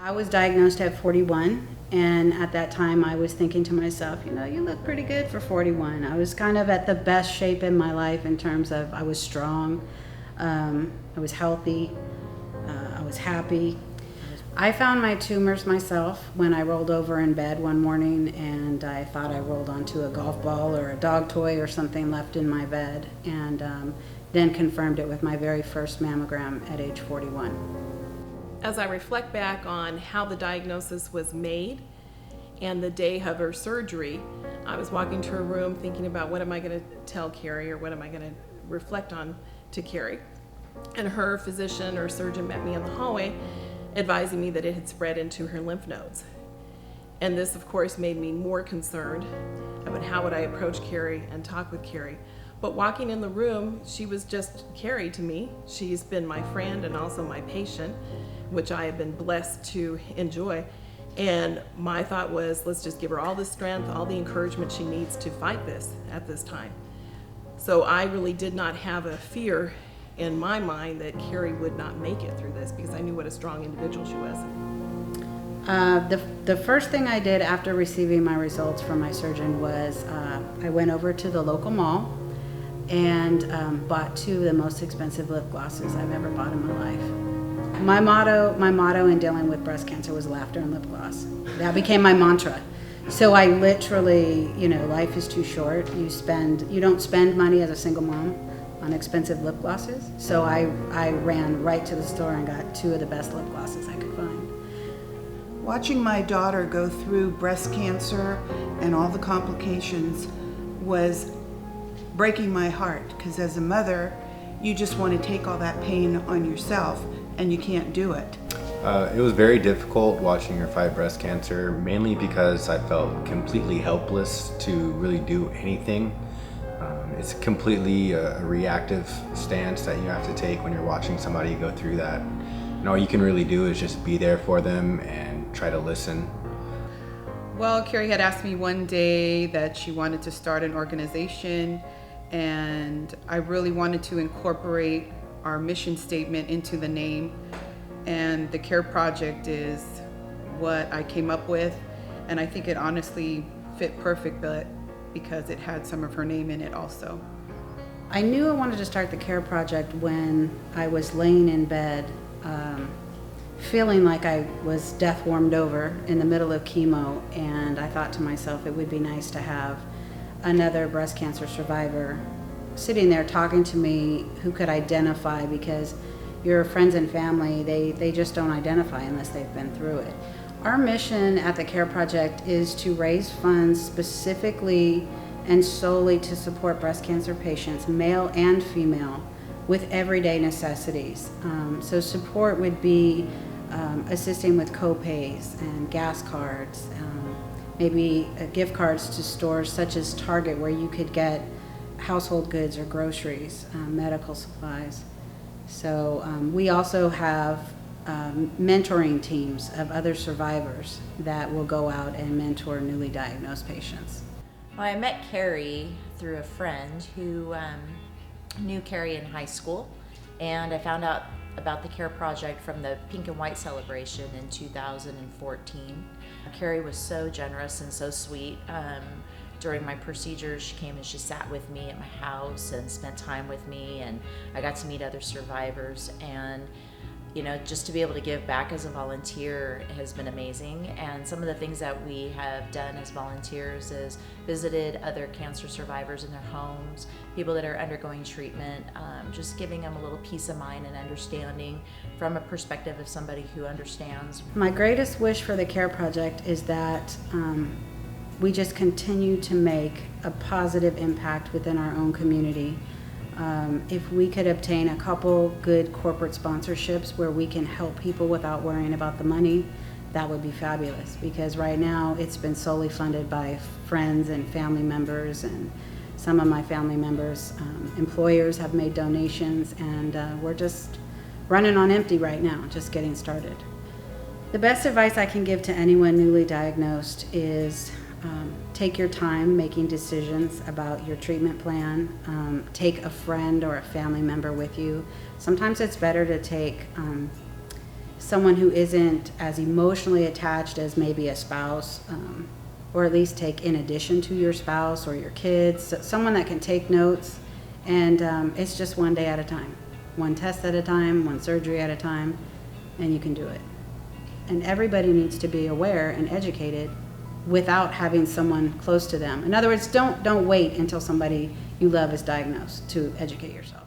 I was diagnosed at 41, and at that time I was thinking to myself, you look pretty good for 41. I was kind of at the best shape in my life in terms of I was strong, I was healthy, I was happy. I found my tumors myself when I rolled over in bed one morning and I thought I rolled onto a golf ball or a dog toy or something left in my bed, and then confirmed it with my very first mammogram at age 41. As I reflect back on how the diagnosis was made and the day of her surgery, I was walking to her room thinking about what am I going to tell Carrie or what am I going to reflect on to Carrie. And her physician or surgeon met me in the hallway advising me that it had spread into her lymph nodes. And this, of course, made me more concerned about how would I approach Carrie and talk with Carrie. But walking in the room, she was just Carrie to me. She's been my friend and also my patient, which I have been blessed to enjoy. And my thought was, let's just give her all the strength, all the encouragement she needs to fight this at this time. So I really did not have a fear in my mind that Carrie would not make it through this because I knew what a strong individual she was. The first thing I did after receiving my results from my surgeon was I went over to the local mall and bought 2 of the most expensive lip glosses I've ever bought in my life. My motto in dealing with breast cancer was laughter and lip gloss. That became my mantra. So I literally, life is too short. You don't spend money as a single mom on expensive lip glosses. So I ran right to the store and got 2 of the best lip glosses I could find. Watching my daughter go through breast cancer and all the complications was breaking my heart, because as a mother, you just want to take all that pain on yourself and you can't do it. It was very difficult watching her fight breast cancer, mainly because I felt completely helpless to really do anything. It's completely a reactive stance that you have to take when you're watching somebody go through that. And all you can really do is just be there for them and try to listen. Well, Carrie had asked me one day that she wanted to start an organization, and I really wanted to incorporate our mission statement into the name. And the CARE Project is what I came up with, and I think it honestly fit perfect, but because it had some of her name in it also. I knew I wanted to start the CARE Project when I was laying in bed, feeling like I was death warmed over in the middle of chemo, and I thought to myself it would be nice to have another breast cancer survivor sitting there talking to me who could identify, because your friends and family, they just don't identify unless they've been through it. Our mission at the CARE Project is to raise funds specifically and solely to support breast cancer patients, male and female, with everyday necessities. So support would be assisting with co-pays and gas cards, maybe gift cards to stores such as Target, where you could get household goods or groceries, medical supplies. So we also have mentoring teams of other survivors that will go out and mentor newly diagnosed patients. Well, I met Carrie through a friend who knew Carrie in high school, and I found out about the CARE Project from the Pink and White celebration in 2014. Carrie was so generous and so sweet. During my procedures, she came and she sat with me at my house and spent time with me, and I got to meet other survivors. And just to be able to give back as a volunteer has been amazing. And some of the things that we have done as volunteers is visited other cancer survivors in their homes, people that are undergoing treatment, just giving them a little peace of mind and understanding from a perspective of somebody who understands. My greatest wish for the CARE Project is that we just continue to make a positive impact within our own community. If we could obtain a couple good corporate sponsorships where we can help people without worrying about the money, that would be fabulous, because right now it's been solely funded by friends and family members, and some of my family members' employers have made donations, and we're just running on empty right now, just getting started. The best advice I can give to anyone newly diagnosed is take your time making decisions about your treatment plan. Take a friend or a family member with you. Sometimes it's better to take someone who isn't as emotionally attached as maybe a spouse, or at least take in addition to your spouse or your kids, someone that can take notes. And it's just one day at a time, one test at a time, one surgery at a time, and you can do it. And everybody needs to be aware and educated without having someone close to them. In other words, don't wait until somebody you love is diagnosed to educate yourself.